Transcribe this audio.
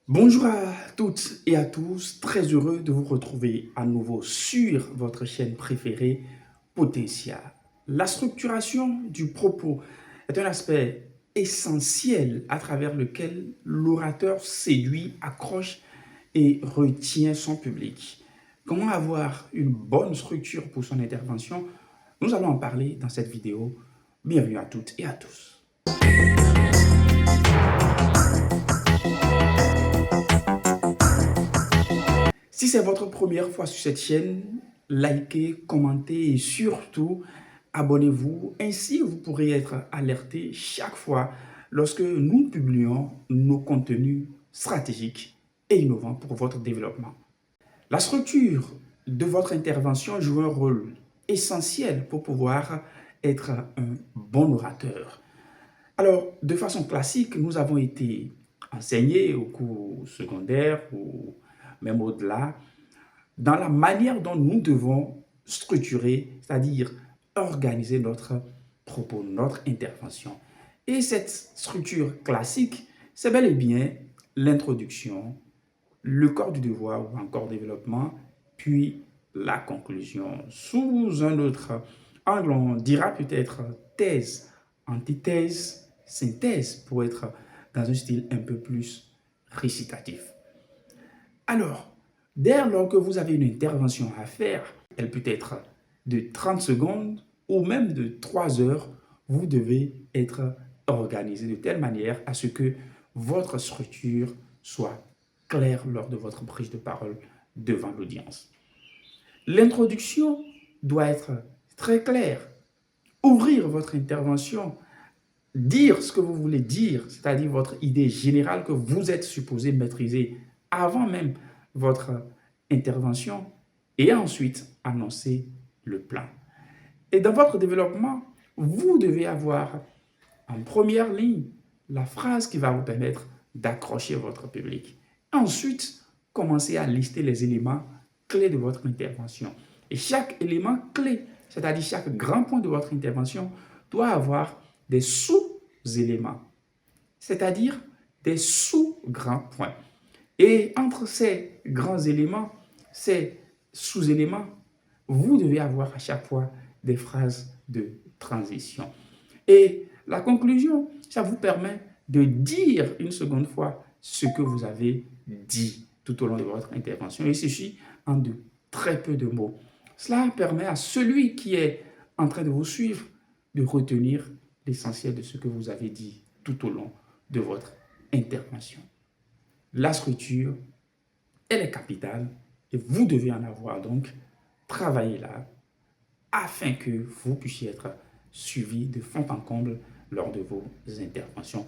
Bonjour à toutes et à tous, très heureux de vous retrouver à nouveau sur votre chaîne préférée, Potentia. La structuration du propos est un aspect essentiel à travers lequel l'orateur séduit, accroche et retient son public. Comment avoir une bonne structure pour son intervention? Nous allons en parler dans cette vidéo. Bienvenue à toutes et à tous. Si c'est votre première fois sur cette chaîne, likez, commentez et surtout abonnez-vous. Ainsi, vous pourrez être alerté chaque fois lorsque nous publions nos contenus stratégiques et innovants pour votre développement. La structure de votre intervention joue un rôle essentiel pour pouvoir être un bon orateur. Alors, de façon classique, nous avons été enseignés au cours secondaire ou même au-delà dans la manière dont nous devons structurer, c'est-à-dire organiser notre propos, notre intervention. Et cette structure classique, c'est bel et bien l'introduction, le corps du devoir ou encore développement, puis la conclusion. Sous un autre angle, on dira peut-être thèse, antithèse, synthèse pour être dans un style un peu plus récitatif. Alors, dès lors que vous avez une intervention à faire, elle peut être de 30 secondes ou même de 3 heures, vous devez être organisé de telle manière à ce que votre structure soit claire lors de votre prise de parole devant l'audience. L'introduction doit être très claire. Ouvrir votre intervention, dire ce que vous voulez dire, c'est-à-dire votre idée générale que vous êtes supposé maîtriser avant même votre intervention et ensuite annoncer le plan. Et dans votre développement, vous devez avoir en première ligne la phrase qui va vous permettre d'accrocher votre public. Ensuite, commencez à lister les éléments clés de votre intervention. Et chaque élément clé, c'est-à-dire chaque grand point de votre intervention, doit avoir des sous-éléments, c'est-à-dire des sous-grands points. Et entre ces grands éléments, ces sous-éléments, vous devez avoir à chaque fois des phrases de transition. Et la conclusion, ça vous permet de dire une seconde fois ce que vous avez dit tout au long de votre intervention. Il suffit en de très peu de mots. Cela permet à celui qui est en train de vous suivre de retenir l'essentiel de ce que vous avez dit tout au long de votre intervention. La structure, elle est capitale et vous devez en avoir donc travaillé là afin que vous puissiez être suivi de fond en comble lors de vos interventions.